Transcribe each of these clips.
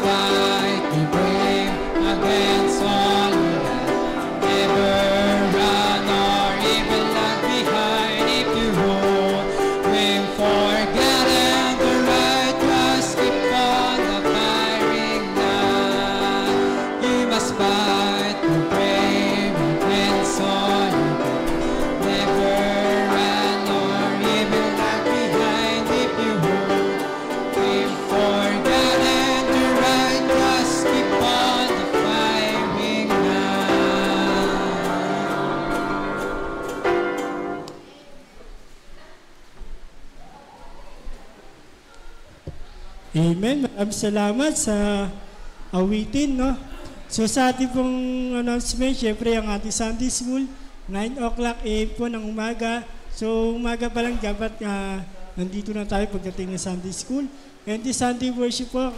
fight, be brave against all you have. Never run or even lag behind. If you hold, aim for God and the right, just keep on the firing line. You must fight, be brave against all you have. Never run or even lag behind. If you hold, aim for God and the right, just keep on the firing line. Amen. Maraming salamat sa awitin, no? So sa ating pong announcement, syempre ang ating Sunday School, 9 o'clock AM po ng umaga. So umaga pa lang dapat nandito na tayo pagdating ng Sunday School. And the Sunday worship po,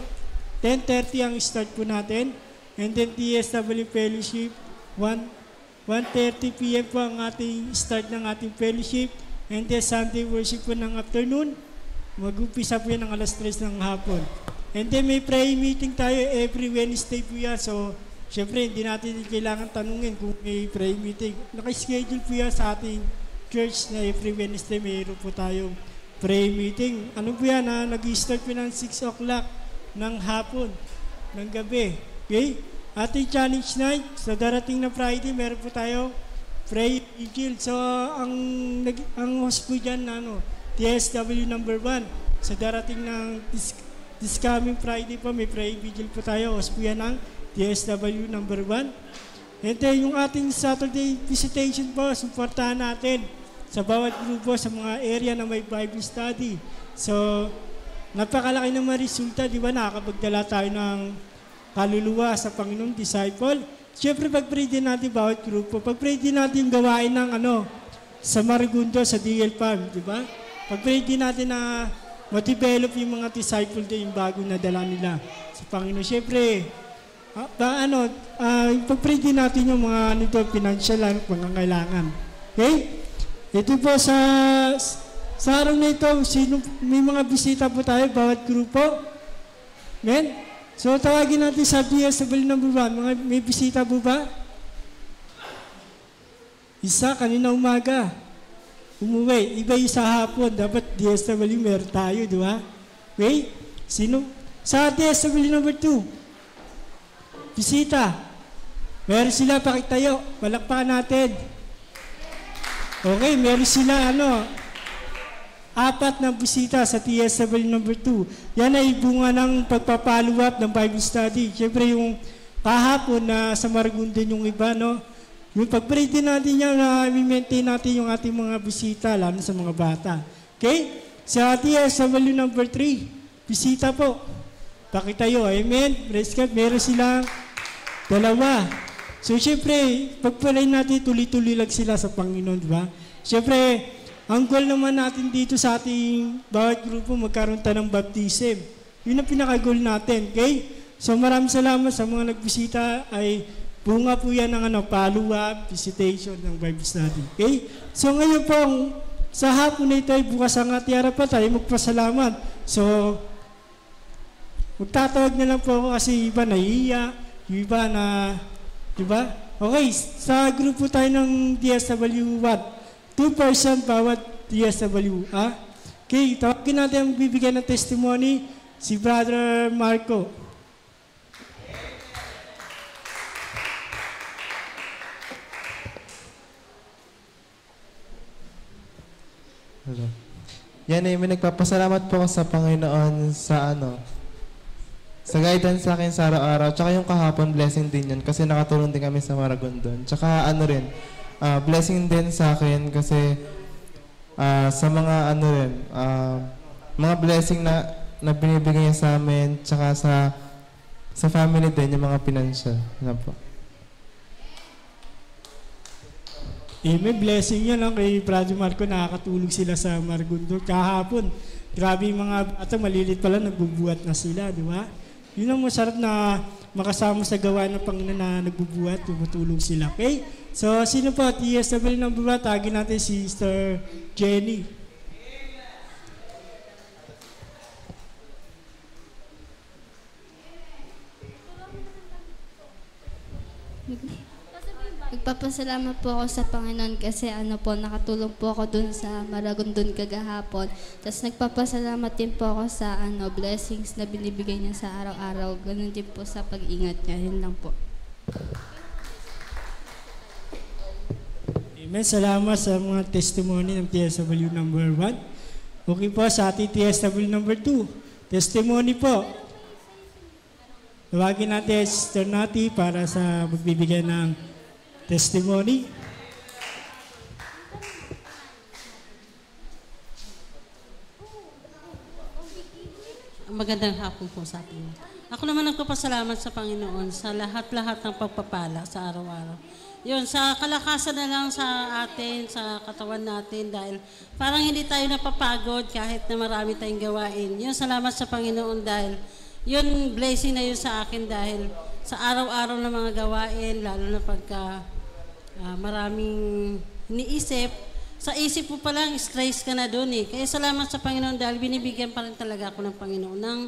10:30 ang start po natin. And then DSW Fellowship, 1:30 PM po ang ating start ng ating fellowship. And then Sunday worship po ng afternoon, mag-umpisa po yan ng alas 3 ng hapon. And then may prayer meeting tayo every Wednesday po yan. So, syempre, hindi natin kailangan tanungin kung may prayer meeting. Naka-schedule po yan sa ating church na every Wednesday mayroon po tayong prayer meeting. Ano po yan ha? Nag-start po ng 6 o'clock ng hapon, ng gabi. Okay? Ating challenge night, sa darating na Friday, meron po tayo prayer vigil. So, ang host po dyan, TSW number 1. Sa darating ng this coming Friday po, may prayer vigil po tayo. Host po yan ng TSW number 1. And then, yung ating Saturday visitation po, supportahan natin sa bawat grupo sa mga area na may Bible study. So, napakalaki ng mga resulta, di ba? Nakakapagdala tayo ng kaluluwa sa Panginoong disciple. Siyempre, pag-pray din natin bawat grupo. Pag-pray din natin gawain ng sa Marigundo, sa DL Farm, di ba? Pag-pray din natin na ma-develop yung mga disciple din, yung bago na dala nila sa Panginoon. Siyempre, pag-pray din natin yung mga financial pangangailangan. Okay? Ito po sa araw na ito, may mga bisita po tayo, bawat grupo. Amen? So, tawagin natin sa DSW number 1. May bisita po ba? Isa, kanina umaga. Umuwi. Iba yung sa hapon. Dapat DSW meron tayo, di ba? Okay? Sino? Sa DSW number 2. Bisita. Meron sila, pakitayo. Palakpakan natin. Okay, meron sila, 4 na bisita sa TSW number 2. Yan ay bunga ng pagpapollow up ng Bible study. Siyempre yung kahapon na sa Marigundo yung iba, yung pag-pray din natin yan, i-maintain natin yung ating mga bisita, lalo sa mga bata. Okay? Sa TSW number 3, bisita po. Pakitayo, amen? Praise God, meron silang 2. So, siyempre, pag-pray natin, tuloy-tuloy lang sila sa Panginoon, di ba? Siyempre, ang goal naman natin dito sa ating bawat grupo, magkaroon tayo ng baptism. Yun ang pinaka-goal natin, okay? So, maraming salamat sa mga nagbisita ay bunga po yan ng follow-up, visitation ng Bible study. Okay? So, ngayon po, sa hapon na ito ay bukas ang ating harapan tayo magpasalamat. So, magtatawag na lang po ako kasi iba nahihiya, yung iba na, di ba? Okay, sa grupo tayo ng DSW 1, 2% bawat DSW. Okay, tawagin natin ang bibigyan ng testimony, si Brother Marco. Hello. Yan may nagpapasalamat po ako sa Panginoon sa sa guidance sa akin sa araw-araw. Tsaka yung kahapon, blessing din yun kasi nakatulong din kami sa Maragondon. Tsaka blessing din sa akin kasi sa mga mga blessing na binibigay niya sa amin, tsaka sa family din, yung mga financial. Yan po. May blessing yan kay Brother Marco, nakakatulog sila sa Marigundo. Kahapon, grabe yung mga bata, malilit pala, nagbubuhat na sila, di ba? Yun ang masarap na makasama sa gawa ng Panginoon na nagbubuhat, tumutulong sila. Okay? So, sino po? TSW ng bubat, tagin natin si Sister Jenny. Nagpapasalamat po ako sa Panginoon kasi nakatulong po ako dun sa Maragondon kagahapon. Tapos nagpapasalamat din po ako sa blessings na binibigay niya sa araw-araw. Ganun din po sa pag-ingat niya. Yun lang po. Amen. Salamat sa mga testimony ng TSW number 1. Okay po sa ating TSW number 2. Testimony po. Tawagin natin Sister Nati para sa magbibigay ng testimony. Magandang hapon po sa atin. Ako naman nagpapasalamat sa Panginoon sa lahat-lahat ng pagpapala sa araw-araw. Yun, sa kalakasan na lang sa atin, sa katawan natin, dahil parang hindi tayo napapagod kahit na marami tayong gawain. Yun, salamat sa Panginoon dahil yun, blessing na yun sa akin dahil sa araw-araw na mga gawain, lalo na pagka maraming iniisip, sa isip mo pa lang, stress ka na doon eh. Kaya salamat sa Panginoon dahil binibigyan pa rin talaga ako ng Panginoon ng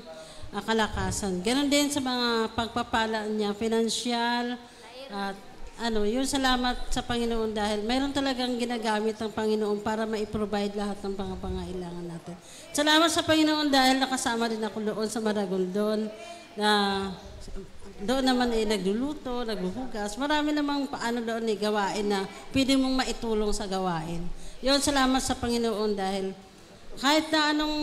kalakasan. Ganon din sa mga pagpapala niya, financial, at yun salamat sa Panginoon dahil mayroon talagang ginagamit ang Panginoon para ma-provide lahat ng pangangailangan natin. Salamat sa Panginoon dahil nakasama din ako doon sa Maragondon na doon naman ay nagluluto, naghuhugas. Marami namang paano doon gawain na pwede mong maitulong sa gawain. Yun, salamat sa Panginoon dahil kahit na anong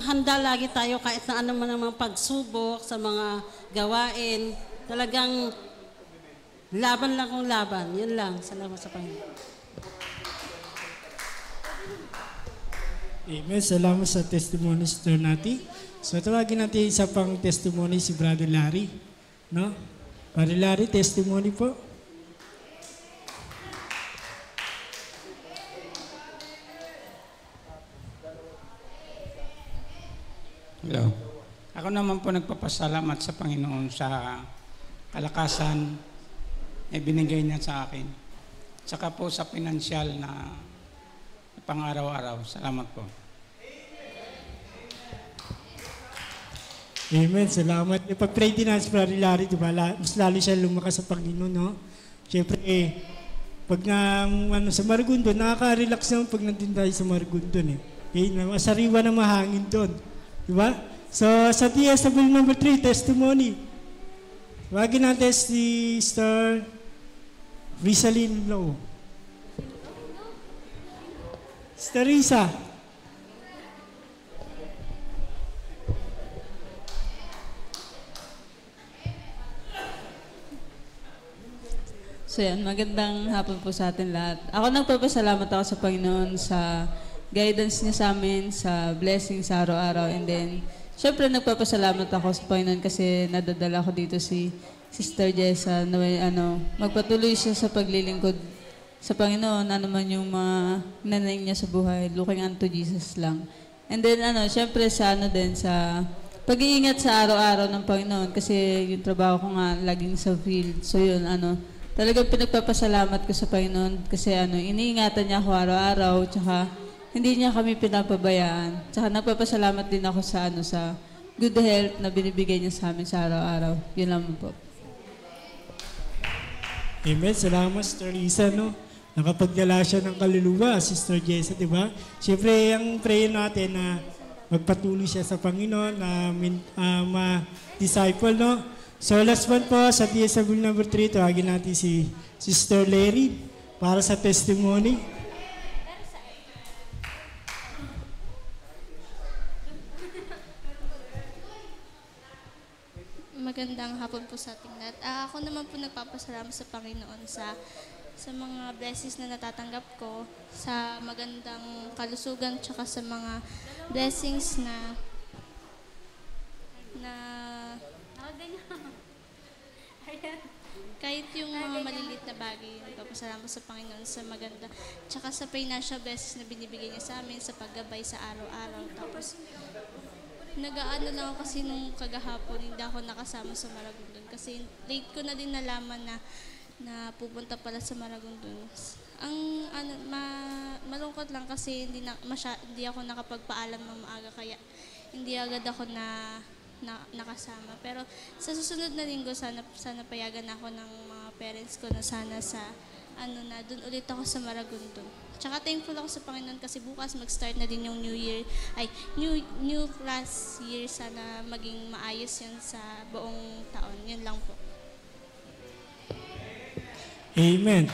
handa lagi tayo, kahit na anong namang pagsubok sa mga gawain, talagang laban lang kung laban. Yun lang. Salamat sa Panginoon. Amen. Salamat sa testimony, Sister Nati. So tawagin natin isa pang testimony si Brother Larry. No? Brother Larry, testimony po. Hello. Ako naman po nagpapasalamat sa Panginoon sa kalakasan na binigay niya sa akin. Saka po sa pinansyal na pang-araw-araw. Salamat po. Amen. Salamat. Pag-pray din natin si Brother Larry, diba? Mas lalo siya lumakas sa Panginoon, no? Siyempre, pag sa Maragondon, nakaka-relax naman pag nandun tayo sa Maragondon, masariwa na mahangin doon. Diba? So, sa TSW number 3, testimony. Wagin natin si Sister Rizalyn Low. Sister Risa. So yan, magandang hapon po sa atin lahat. Ako nagpapasalamat ako sa Panginoon sa guidance niya sa amin, sa blessing sa araw-araw. And then, syempre nagpapasalamat ako sa Panginoon kasi nadadala ko dito si Sister Jessa na magpatuloy siya sa paglilingkod sa Panginoon, man yung mga nanay niya sa buhay, looking unto Jesus lang. And then, syempre sa sa pag-iingat sa araw-araw ng Panginoon kasi yung trabaho ko nga laging sa field. So yun, talagang pinagpapasalamat ko sa Panginoon kasi iniingatan niya ako araw-araw, tsaka hindi niya kami pinapabayaan. Tsaka nagpapasalamat din ako sa sa good health na binibigay niya sa amin sa araw-araw. Yun lang po. Amen. Salamat, Sister Lisa, no? Nakapagdala siya ng kaluluwa, Sister Jessa, di ba? Siyempre, ang prayer natin na magpatuloy siya sa Panginoon, na ma-disciple, no? So last one po sa TSW number 3, tawagin natin si Sister Larry para sa testimony. Magandang hapon po sa ating lahat. Ako naman po nagpapasalamat sa Panginoon sa mga blessings na natatanggap ko, sa magandang kalusugan, tsaka sa mga blessings na kahit yung mga maliliit na bagay, nagpapasalamat sa Panginoon sa maganda, tsaka sa financial blessings na binibigay niya sa amin, sa paggabay sa araw-araw. Tapos, nag-aano lang ako kasi nung kagahapon, hindi ako nakasama sa Maragondon. Kasi late ko na din nalaman na pupunta pala sa Maragondon. Ang malungkot lang kasi hindi ako nakapagpaalam ng maaga, kaya hindi agad ako nakasama. Pero sa susunod na linggo, sana payagan ako ng mga parents ko na sana sa na doon ulit ako sa Maragondon. Tsaka thankful ako sa Panginoon kasi bukas mag-start na din yung new class year. Sana maging maayos yan sa buong taon. Yun lang po. Amen.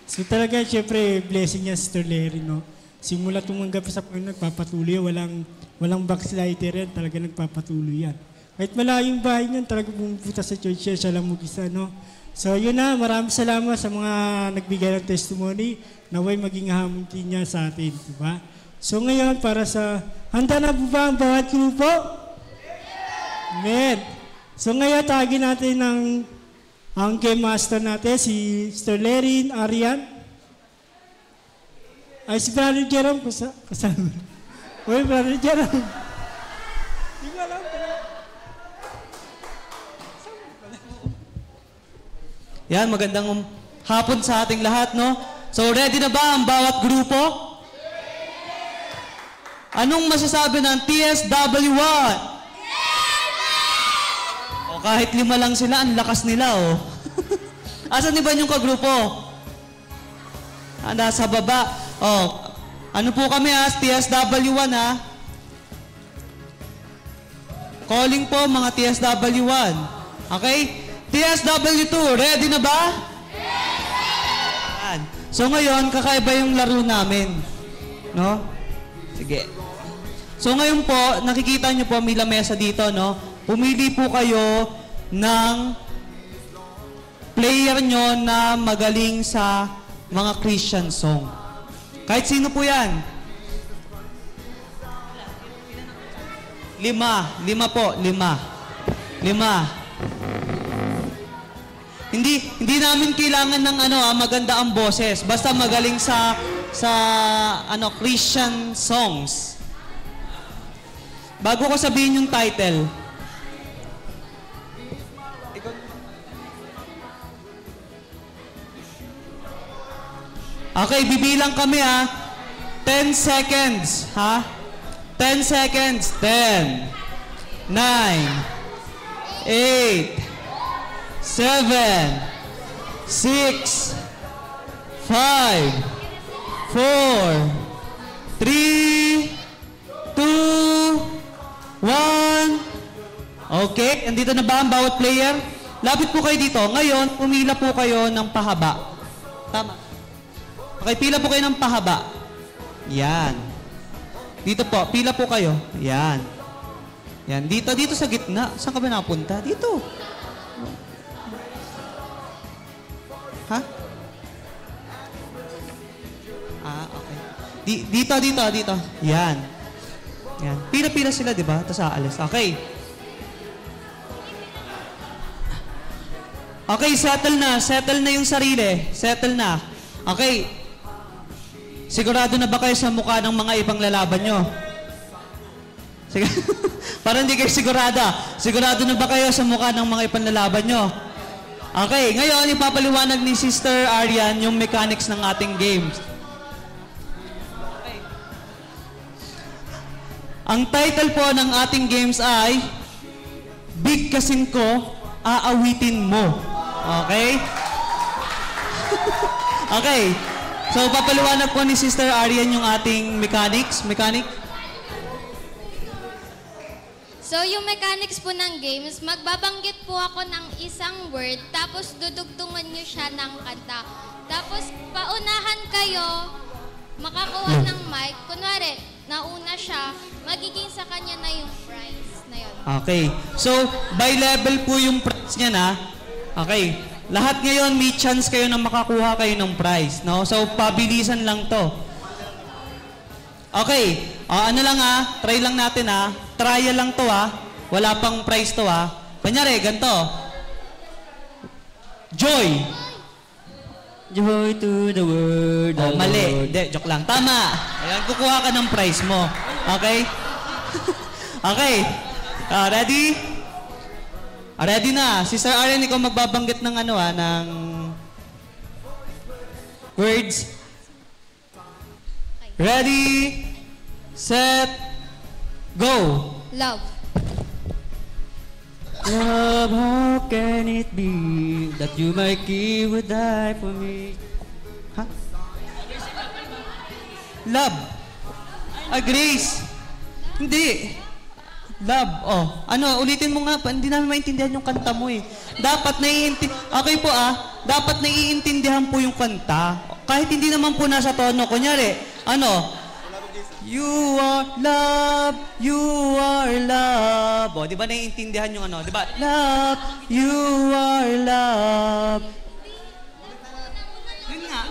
So talaga, syempre, blessing niya, Sister Larry, no? Simula tumanggap sa Panginoon, nagpapatuloy. Walang backslider yan. Talaga nagpapatuloy yan. Kahit malayong bahay niyan, talaga pumupunta sa church siya lang mag-isa, no? So yun na, maraming salamat sa mga nagbigay ng testimony. Naway maging hamunti niya sa atin, di ba? So ngayon, handa na po ba ang bawat grupo? Amen. So ngayon, tagin natin ang game master natin, si Sister Lerin Arian. Ay, si Brother Jerome, kasama. Uy, Brother Jerome. Hindi ko alam. Yan, magandang hapon sa ating lahat, no? So, ready na ba ang bawat grupo? Anong masasabi ng TSW1? O kahit 5 lang sila, ang lakas nila, oh. Asan iba yung kagrupo? Nasa baba. Oh, ano po kami, ha? TSW1, ha? Calling po, mga TSW1. Okay? TSW2, ready na ba? Yes! So ngayon, kakaiba yung laro namin. No? Sige. So ngayon po, nakikita nyo po may lamesa dito, no? Pumili po kayo ng player nyo na magaling sa mga Christian song. Kahit sino po yan? 5 po, 5. Hindi namin kailangan ng maganda ang boses. Basta magaling sa Christian songs. Bago ko sabihin yung title. Okay, bibilang kami, ha. 10 seconds, ha? 10 seconds. 10, 9, 8, 7, 6, 5, 4, 3, 2, 1. Okay, andito na ba ang bawat player? Lapit po kayo dito. Ngayon, pumila po kayo ng pahaba. Tama. Okay, pila po kayo ng pahaba. Yan. Dito po, pila po kayo. Yan. Yan, dito sa gitna. Saan ka ba napunta? Dito. Ha? Okay. Dito. Yan. Yan. Pila-pila sila, di ba? Tapos aalis. Okay. Okay, settle na. Settle na yung sarili. Settle na. Okay. Sigurado na ba kayo sa mukha ng mga ibang lalaban nyo? Sige. Parang hindi kayo sigurado. Sigurado na ba kayo sa mukha ng mga ibang lalaban nyo? Okay, ngayon ipapaliwanag ni Sister Arian yung mechanics ng ating games. Okay. Ang title po ng ating games ay Big Kasing Ko, Aawitin Mo. Okay? Okay. So, papaliwanag po ni Sister Arian yung ating mechanics. So, yung mechanics po ng games, magbabanggit po ako ng isang word, tapos dudugtungan nyo siya ng kanta. Tapos, paunahan kayo, makakuha ng mic. Kunwari, nauna siya, magiging sa kanya na yung prize na yun. Okay. So, by level po yung prize niya na. Okay. Lahat ngayon, may chance kayo na makakuha kayo ng prize. No? So, pabilisan lang to. Okay. Ano lang, try lang natin, trial lang to, wala pang prize to, Kanyari, ganito. Joy. Joy to the world. Mali. Hindi, joke lang. Tama. Ayan, kukuha ka ng prize mo. Okay? Okay. Ready? Ready na. Sister Arian, ikaw magbabanggit ng ng words. Ready, set, go. Love. Love, how can it be that you, my key, would die for me? Ha? Love. Grace. Hindi. Love. Oh, ano, ulitin mo nga. Hindi namin maintindihan yung kanta mo eh. Dapat okay po dapat naiintindihan po yung kanta. Kahit hindi naman po nasa tono. Kunyari, you are love, you are love. O, di ba naiintindihan yung di ba? Love, you are love. Yun nga.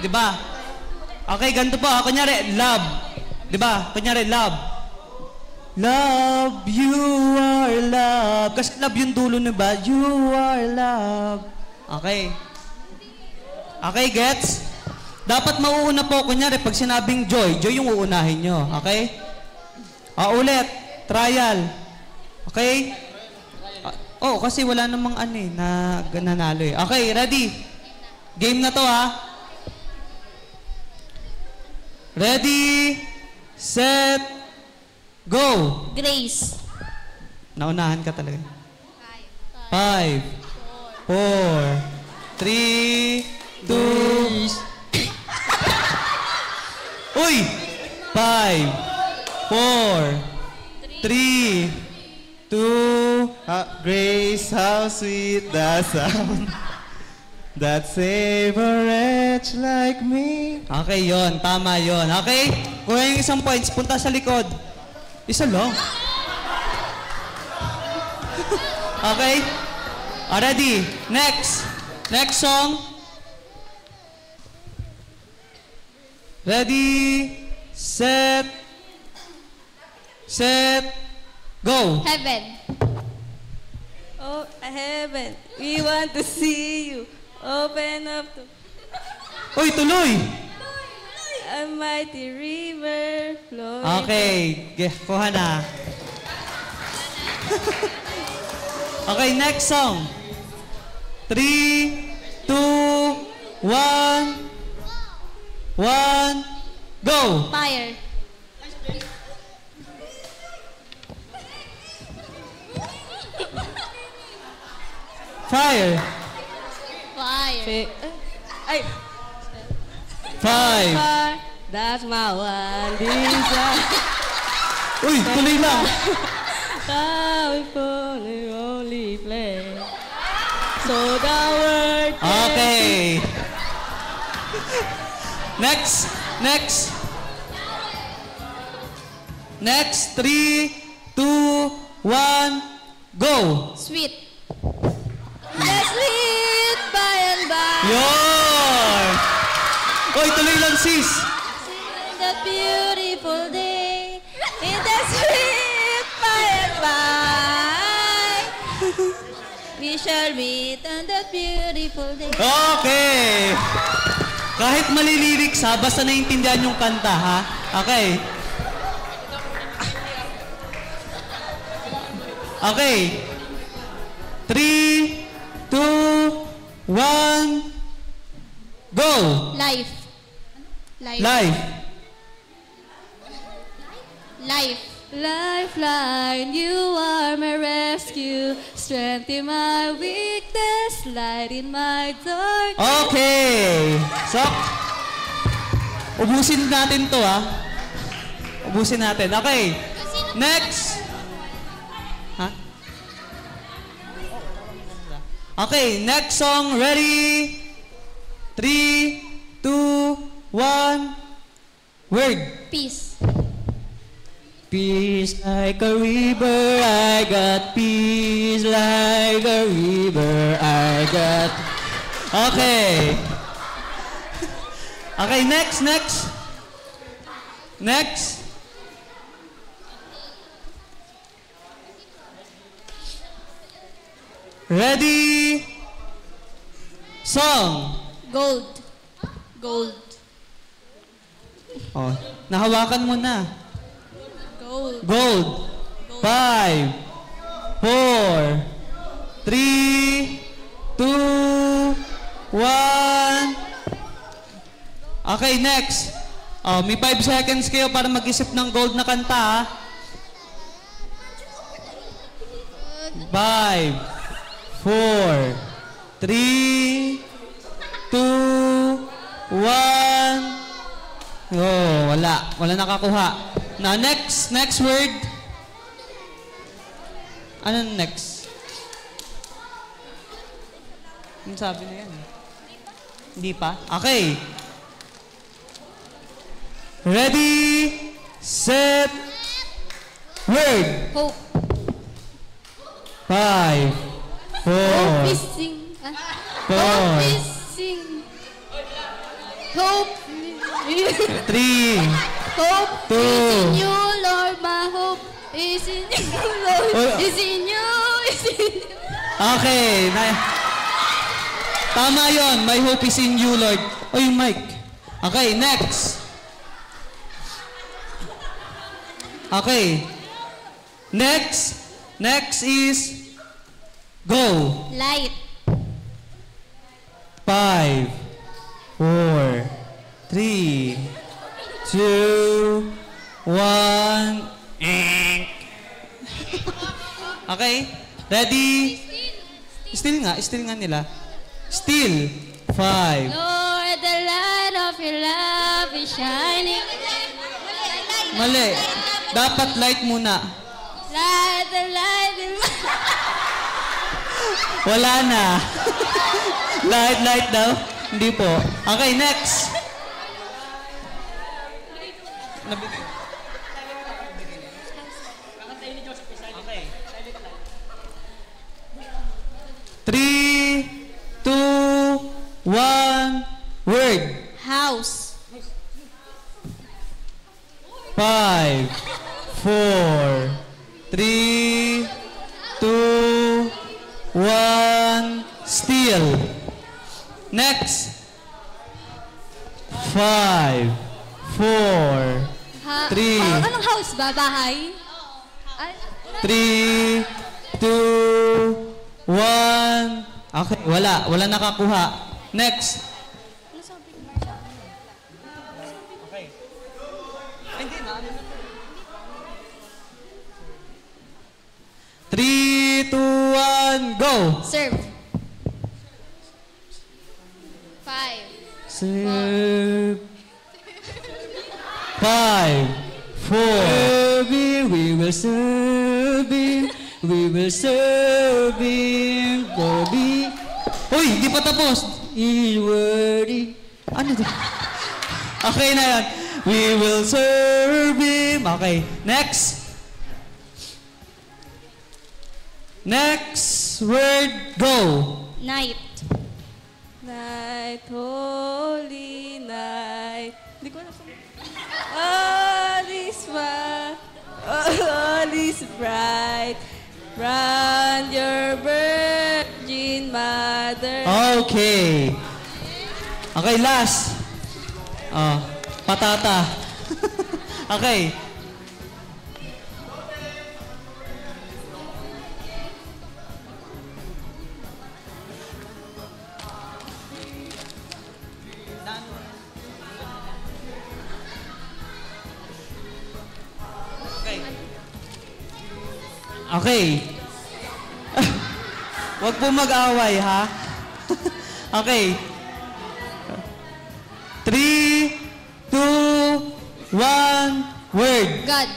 Di ba? Okay, ganito po. Kunyari, love. Di ba? Kunyari, love. Love, you are love. Kasi love yung dulo na ba? You are love. Okay. Okay, gets? Dapat mauuna po, kunyari, pag sinabing joy, joy yung uunahin nyo. Okay? Ulit. Trial. Okay? Kasi wala namang na nanalo eh. Okay, ready? Game na to Ready, set, go! Grace. Naunahan ka talaga. 5, 4, 3, 2... Uy! 5, 4, 3, 2... Grace, how sweet the sound that save a wretch like me. Okay, yon. Tama yon. Okay? Kuha yung isang points. Punta sa likod. Isa lang. Okay? Ready? Next. Next song. Ready, set, go. Heaven. Oh, heaven, we want to see you. Open up to Uy, tuloy! a mighty river flowing. Okay, kuha na. Okay, next song. 3, 2, 1, go! Fire. Fire. Fire. Ay, 5. that's my one desire. Uy, tuloy lang. California only place. So the word. Okay. Next. 3, 2, 1, go! Sweet. Let's live by and by. Yon! Uy, tuloy lang, sis. In the beautiful day, in the sweet by and by, we shall meet on the beautiful day. Okay. Kahit malilirik basta naiintindihan yung kanta, ha? Okay. Okay. 3, 2, 1, go! Life. Lifeline, you are my rescue, strength in my weakness, light in my darkness. Okay. So, ubusin natin to, ha? Ubusin natin. Okay. Next. Ha? Okay, next song. Ready? 3, 2, 1. Word. Peace. Peace like a river, I got peace like a river, I got... Okay. Okay, next. Ready? Song. Gold. Oh, nahawakan mo na. Gold. 5, 4, 3, 2, 1. Okay, next. May 5 seconds kayo para mag-isip ng gold na kanta, ha? 5, 4, 3, 2, 1. Oh, wala. Wala nakakuha. Now, next word. Ano next? Ano sabi na yan? Hindi pa? Okay. Ready, set, word. Hope. 5, 4, Hope is sing. Hope is sing. Hope. 3, Hope is 2. in you, Lord. My hope is in you, Lord. Is in you, is in you. Okay. Tama yon. My hope is in you, Lord. O yung mic. Okay, next. Okay. Next is go. Light. 5, 4, 3, 2, 1. Okay? Ready? Still nga nila. Still. 5. Lord, the light of your love is shining. Mali. Dapat light muna. Light the light in my... Wala na. Light daw. Hindi po. Okay, next. Okay. 3, 2, 1, word. House. 5, 4, 3, 2, 1, still. Next. 5, 4, 3, Anong house ba? Bahay? 3, 2, 1. Okay, wala nakakuha. Next. Okay. Hindi na. 3, 2, 1, go! Serve. 5. Serve. 5, 4. We will serve him. We will serve him. Uy, di pa tapos. He's worthy. Ano to? Okay na yan. We will serve him. Okay, next. Next word, go. Night. Night, holy night. Hindi ko alam. All is bright. Round your virgin mother. Okay. Okay, last. Patata. Okay. Okay. Huwag po mag-away, ha? Okay. 3, 2, 1, word. God.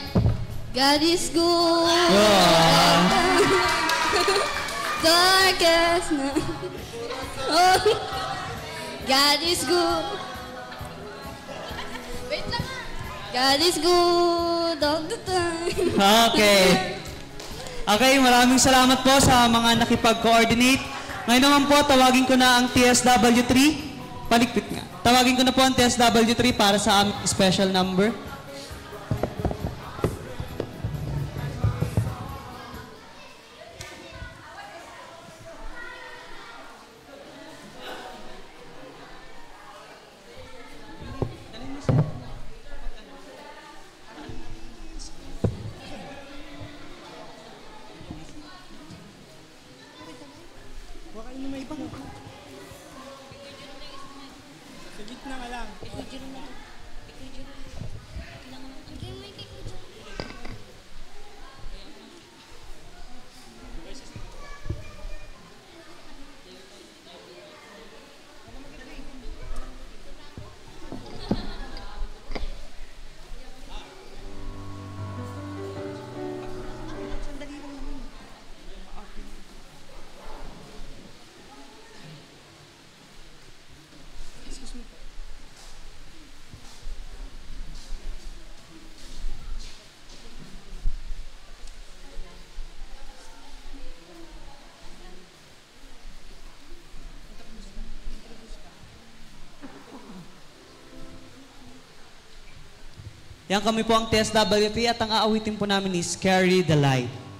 God is good. Darkest night. Oh. God is good. Wait lang. God is good all the time. Okay. Okay, maraming salamat po sa mga nakipag-coordinate. Ngayon naman po, tawagin ko na ang TSW3. Palikpit nga. Tawagin ko na po ang TSW3 para sa aming special number. Sa gitna ka lang. Yan kami po ang TSWP at ang aawitin po namin is Carry the Light. For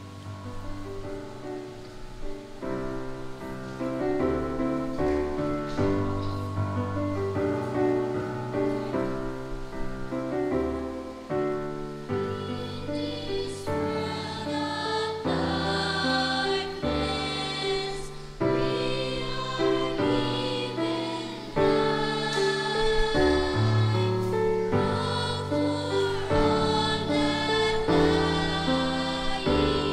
all that I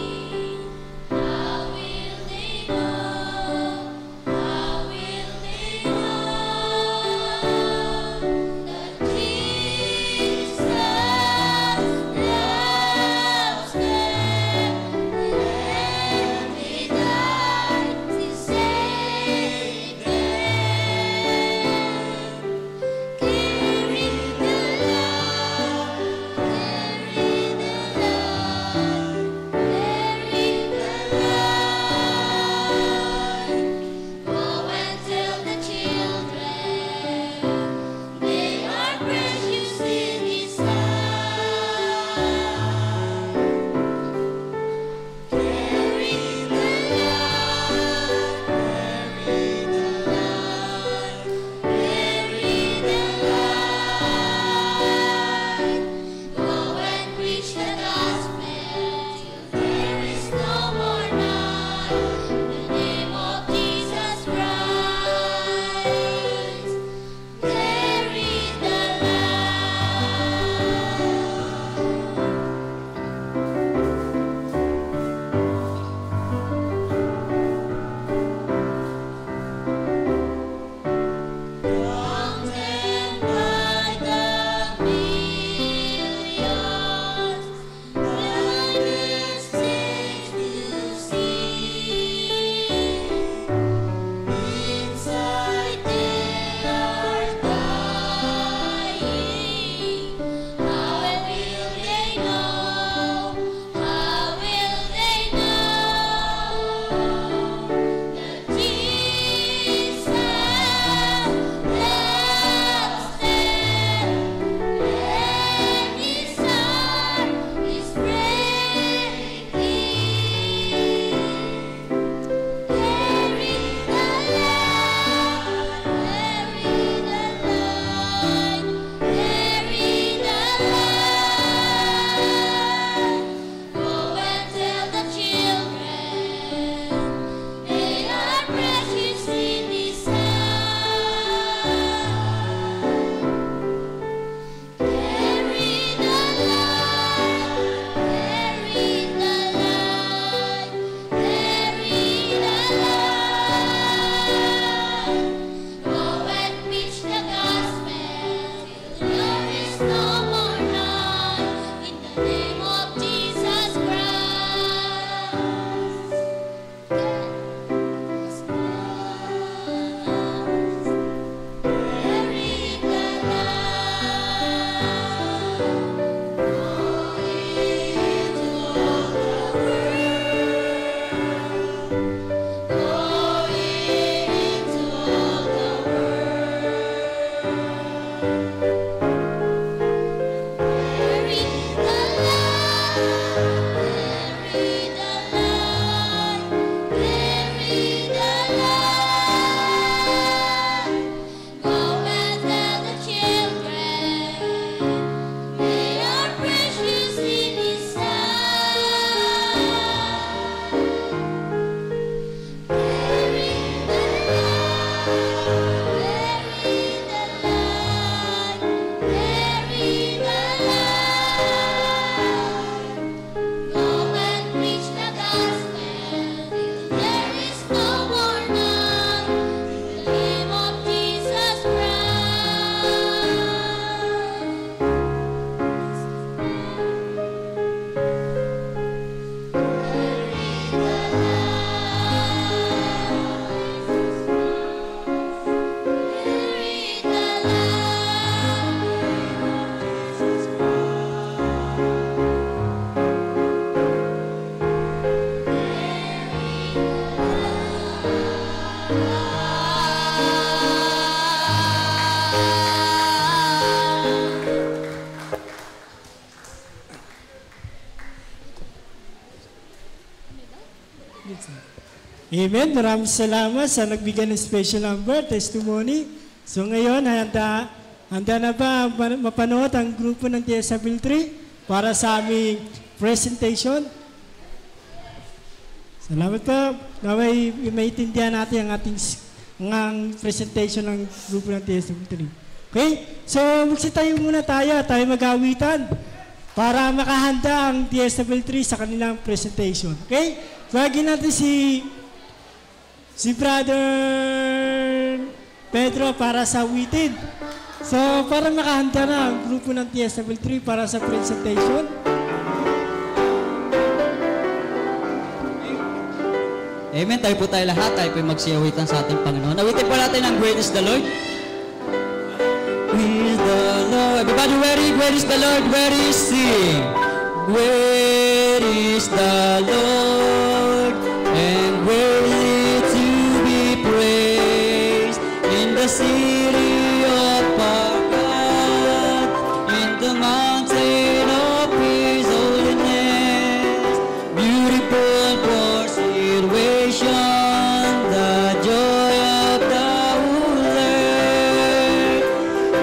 Amen. Maraming salamat sa nagbigay ng special number, testimony. So ngayon, handa na ba mapanood ang grupo ng TSW3 para sa aming presentation? Salamat po. Naway maintindihan natin ang ating presentation ng grupo ng TSW3. Okay? So magsitayo muna tayo mag-awitan para makahanda ang TSW3 sa kanilang presentation. Okay? Bagay natin si Brother Pedro para sa awitin. So, para makahanda na ang grupo ng TSW3 para sa presentation. Amen. Tayo po tayo lahat. Tayo po magsiyawitan sa ating Panginoon. Awitin po natin ang Great is the Lord. Great is the Lord. Everybody ready? Great is the Lord. Ready? Sing. Great is the Lord and worthy to be praised in the city of our God, in the mountain of His holiness. Beautiful for situation, the joy of the whole earth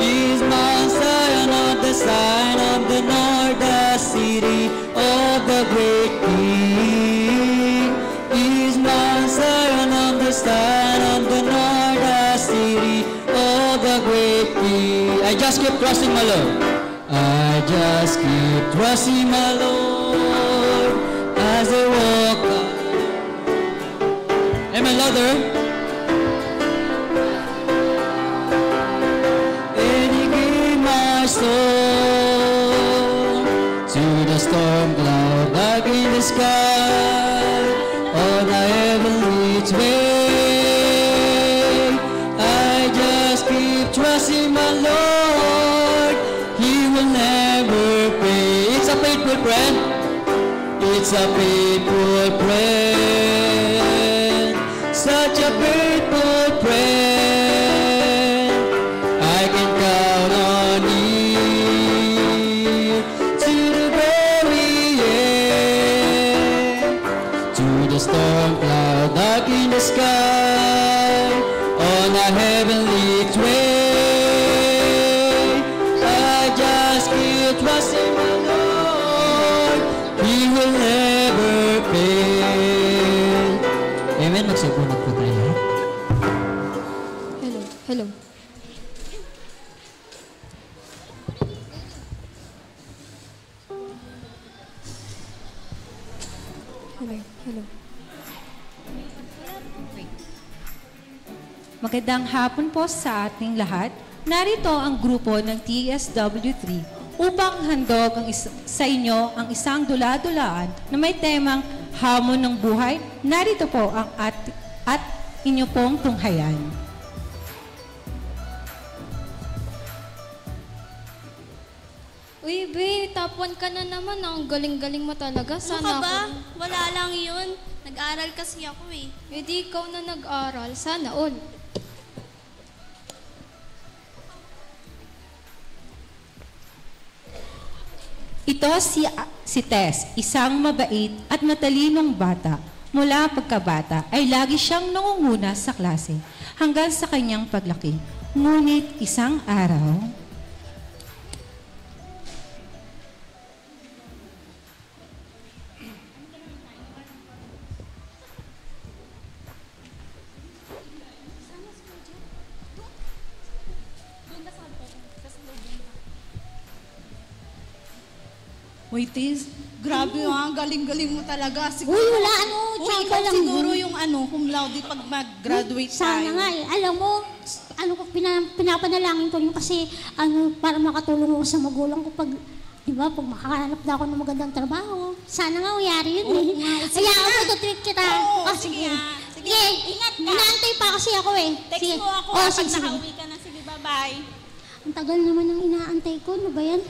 is Mount Zion on the sign of the north, the city of the great King. Is Mount Zion on the sign of the north, the city of the great King. I just keep trusting my Lord. I just keep trusting my Lord as I walk up. Amen, louder. And He gave my soul to the storm cloud dark in the sky on a heavenly way. I just keep trusting my Lord. He will never fail. It's a faithful friend. It's a faithful friend. Such a faithful friend. I can count on Him to the very end. To the storm cloud dark in the sky on a heavenly way. I just keep trusting my Lord. He will never fail. Amen. Magsabunod po tayo. Hello. Hello. Hello. Magandang hapon po sa ating lahat. Narito ang grupo ng TSW3 upang handog sa inyo ang isang dula-dulaan na may temang hamon ng buhay. Narito po ang at inyo pong tunghayan. Uy, Be, top 1 ka na naman. Ang galing-galing mo talaga. Sana Ano ka ba? ako. Wala lang yun. Nag-aral kasi ako eh. Eh, di ikaw na nag-aral. Sana all. Ito si Tess, isang mabait at matalinong bata. Mula pagkabata ay lagi siyang nangunguna sa klase hanggang sa kanyang paglaki. Ngunit isang araw, Wait, Tiz, grabe ang galing-galing mo talaga. Siguro, Uy, wala ano, Uy, ikaw lang siguro yung cum laude pag mag-graduate Sana tayo. nga eh. Alam mo, pinapanalangin ko rin kasi para makatulong ako sa magulang ko pag, di ba, pag makahanap na ako ng magandang trabaho. Sana nga uyari yun eh. Kaya ako tutreat kita. Oo, sige. Sige, ingat ka. Inaantay pa kasi ako eh. Text mo ako Oh, pag sige. nakauwi ka na. Sige, bye-bye. Ang tagal naman ng inaantay ko. Ano ba yan?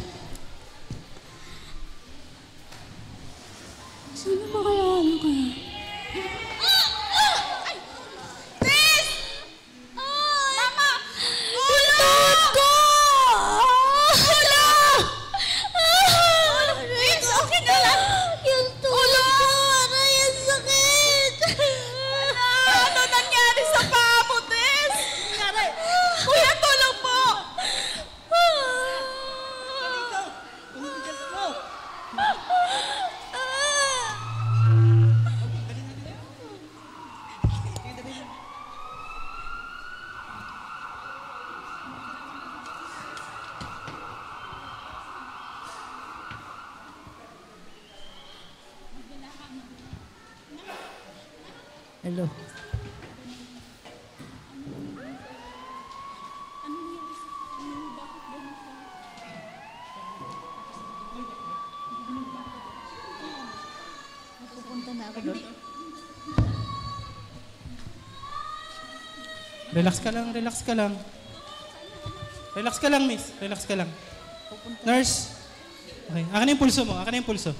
Sino ba kaya? Ano kaya? Tess! Mama! Yung tuhod ko! Hala! Tess, okay na lang? Yung tuhod ko! Aray, ang sakit! Hello. Pupunta na ako doon. Relax ka lang, relax ka lang. Relax ka lang, miss. Relax ka lang. Nurse. Okay. Akin na yung pulso mo. Akin na yung pulso.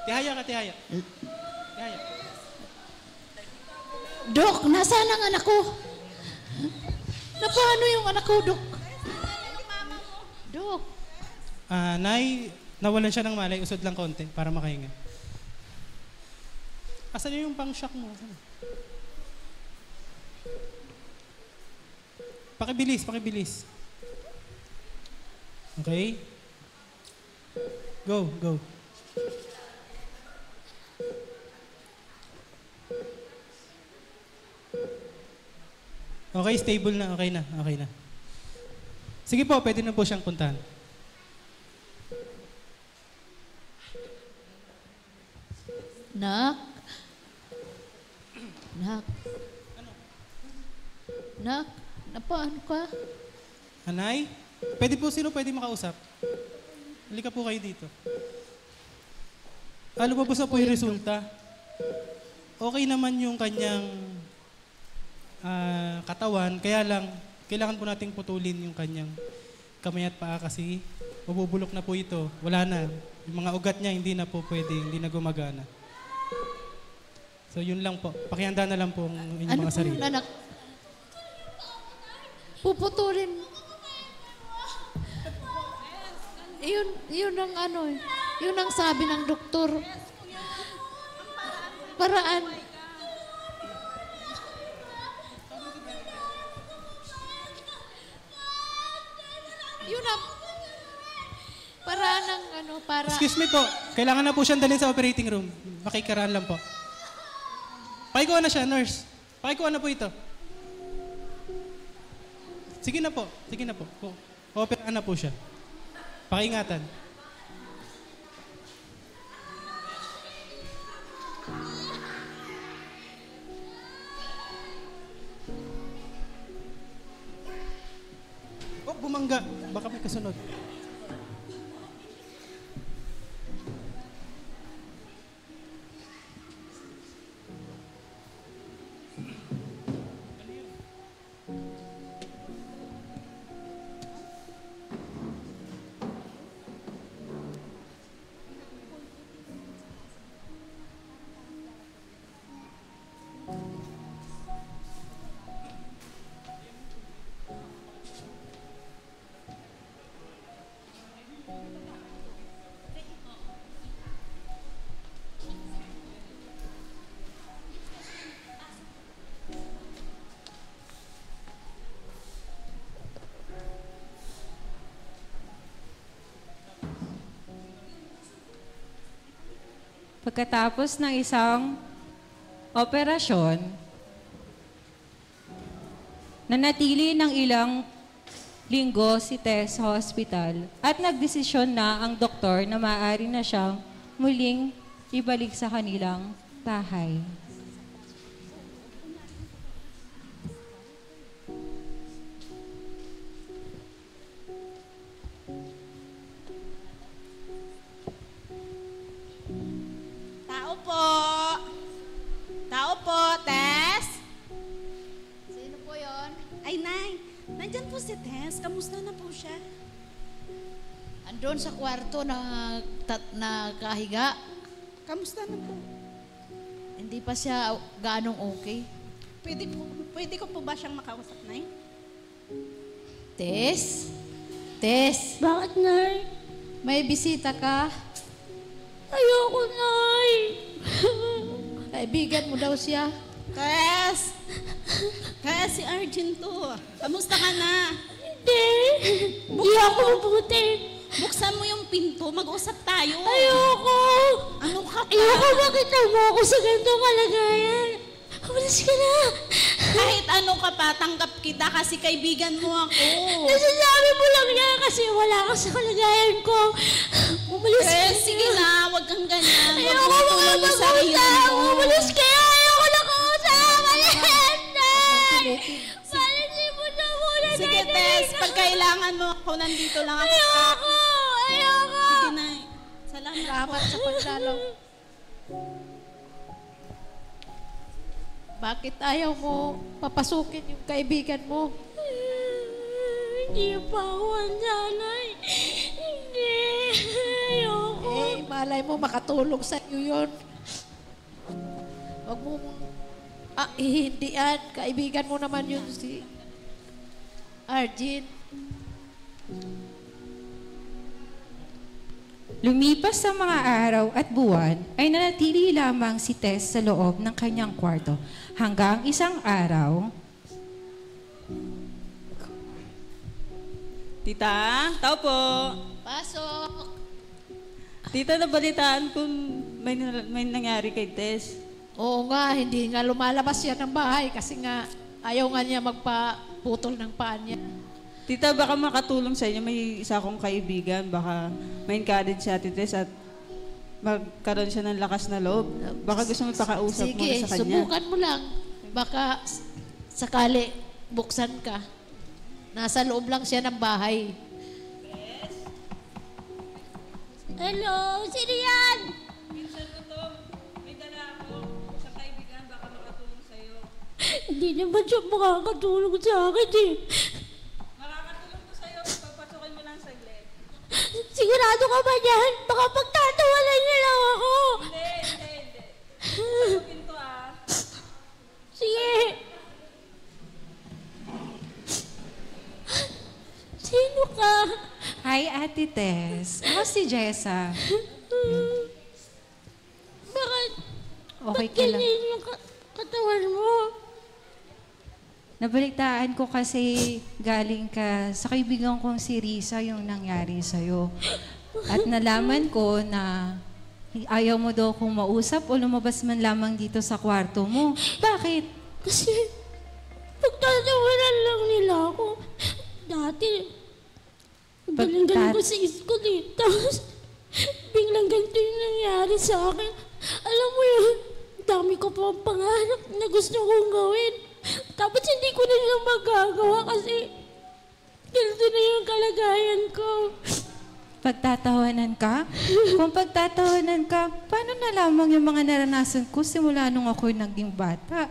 Tihaya ka, tihaya. Tihaya. Dok, nasaan ang anak ko? Napaano yung anak ko, Dok? Dok. Nay, nawalan siya ng malay. Usod lang konti para makahinga. Asan yung pang-shock mo? Asan? Pakibilis, pakibilis. Okay? Go, go. Okay, stable na. Okay na, okay na. Sige po, pwede na po siyang puntahan. Nak? Nak? Nak? Napaan ka? Anay, pwede po sino pwede makausap? Halika po kayo dito. Lumabas na po yung resulta. Okay naman yung kanyang katawan, kaya lang, kailangan po nating putulin yung kanyang kamay at paa kasi mabubulok na po ito. Wala na. Yung mga ugat niya hindi na po pwede, hindi na gumagana. So yun lang po. Pakihanda na lang po ang inyong mga sarili. Anak? Puputulin. Yun ang ano eh. Yun ang sabi ng doktor. Paraan. Yun ang paraan ng ano, para... Excuse me po, kailangan na po siyang dalhin sa operating room. Makikaraan lang po. Pakikuha na siya, nurse. Pakikuha na po ito. Sige na po, sige na po. Operahan na po siya. Pakiingatan. Oh, bumangga. Baka may kasunod. Pagkatapos ng isang operasyon, nanatili ng ilang linggo si Tess sa hospital at nagdesisyon na ang doktor na maaari na siyang muling ibalik sa kanilang bahay. Tao po, Tess? Sino po yon? Ay, Nay, nandyan po si Tess. Kamusta na po siya? Andun sa kwarto na kahiga. Kamusta na po? Hindi pa siya ganong okay. Pwede ko po ba siyang makausap, Nay? Tess? Tess? Bakit, Nay? May bisita ka? Ayoko, Nay. Kaibigan mo daw siya. Tess! Tess, si Arjun to. Kamusta ka na? Hindi ako mabuti. Buksan mo yung pinto, mag-usap tayo. Ayoko. Ano ka pa? Ayoko makita mo ako sa ganitong kalagayan. Umalis ka na. Kahit ano ka pa, tanggap kita kasi kaibigan mo ako. Nasasabi mo lang yan kasi wala ka sa kalagayan ko. Umalis ka na. Sige na, wag kang ganyan. Ayoko makapag-usap. Umalis ka na. Ayoko na kausap. natin. Balisin mo na muna. Sige, Tess. Pag kailangan mo ako, nandito lang ako. Ayoko! Sige na. Salamat sa pagdalo. Bakit ayaw mo papasukin yung kaibigan mo? Hindi pa ako ansanay. Hindi. Ayoko. Malay mo makatulong sa iyo yun. Huwag mong hihindian. Kaibigan mo naman yun si Arjin. Lumipas sa mga araw at buwan, ay nanatili lamang si Tess sa loob ng kanyang kwarto hanggang isang araw. Tita, tao po. Pasok. Tita, nabalitaan kung may nangyari kay Tess. Oo nga, hindi nga lumalabas yan ng bahay kasi nga ayaw nga niya magpaputol ng paa niya. Tita, baka makatulong sa inyo. May isa akong kaibigan. Baka ma-encourage si Ate Tess at magkaroon siya ng lakas na loob. Baka gusto mo pakausap mo na sa kanya. Sige, subukan mo lang. Baka sakali buksan ka. Nasa loob lang siya ng bahay. Hello, sino yan? Minsan ko to. May dala ako. Sa kaibigan, baka makatulong sa'yo. Hindi naman siya makakatulong sa akin eh. Makakatulong ko sa'yo. Pagpasukin mo lang saglit. Sigurado ka ba yan? Baka pagtatawalan niya lang ako. Hindi. Pasukin to Sige. Sino ka? Hi, Ate Tess. Ako si Jessa. Bakit? Okay ka lang. Ganyan yung katawan mo? Nabalitaan ko kasi galing ka sa kaibigan kong si Risa yung nangyari sa'yo. At nalaman ko na ayaw mo daw kung mausap o lumabas man lamang dito sa kwarto mo. Bakit? Kasi pagtatawanan lang nila ako. Dati, galing-galing ko sa school eh. Tapos, biglang ganito yung nangyari sa akin. Alam mo yun, dami ko pang pangarap na gusto kong gawin. Tapos hindi ko na yung magagawa kasi ganito na yung kalagayan ko. Pagtatawanan ka? Kung pagtatawanan ka, paano na lamang yung mga naranasan ko simula nung ako'y naging bata?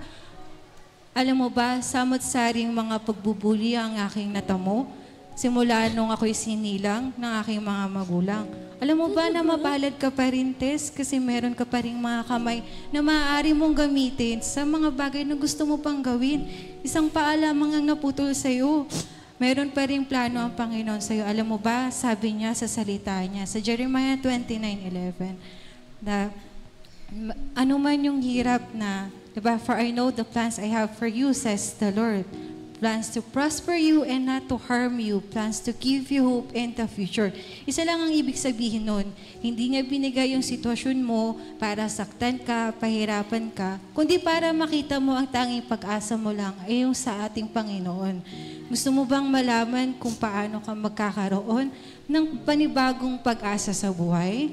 Alam mo ba, samot-saring mga pagbubuli ang aking natamo simula nung ako'y sinilang ng aking mga magulang. Alam mo ba na mapalad ka pa rin, Tess, kasi meron ka pa rin mga kamay na maaari mong gamitin sa mga bagay na gusto mo pang gawin. Isang paa lamang ang naputol sa'yo. Meron pa rin plano ang Panginoon sa'yo. Alam mo ba, sabi niya sa salita niya, sa Jeremiah 29:11, na ano man yung hirap na, diba, for I know the plans I have for you, says the Lord. Plans to prosper you and not to harm you. Plans to give you hope in the future. Isa lang ang ibig sabihin nun. Hindi niya binigay yung sitwasyon mo para saktan ka, pahirapan ka, kundi para makita mo ang tanging pag-asa mo lang ay yung sa ating Panginoon. Gusto mo bang malaman kung paano ka magkakaroon ng panibagong pag-asa sa buhay?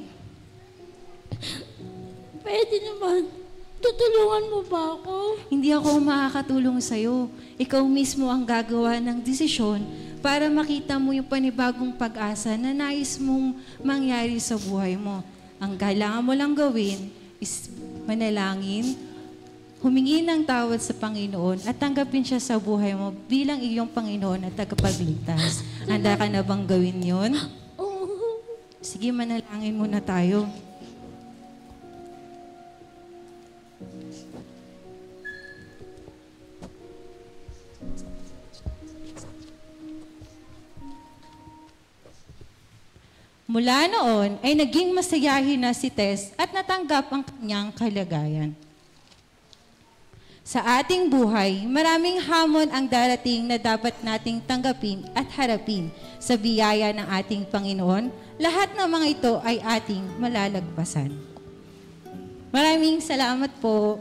Pwede naman. Tutulungan mo ba ako? Hindi ako makakatulong sa'yo. Ikaw mismo ang gagawa ng desisyon para makita mo yung panibagong pag-asa na nais mong mangyari sa buhay mo. Ang kailangan mo lang gawin is manalangin, humingi ng tawad sa Panginoon at tanggapin siya sa buhay mo bilang iyong Panginoon at tagapagligtas. Handa ka na bang gawin yun? Oo. Sige, manalangin muna tayo. Mula noon ay naging masayahin na si Tess at natanggap ang kanyang kalagayan. Sa ating buhay, maraming hamon ang darating na dapat nating tanggapin at harapin. Sa biyaya ng ating Panginoon, lahat ng mga ito ay ating malalagpasan. Maraming salamat po.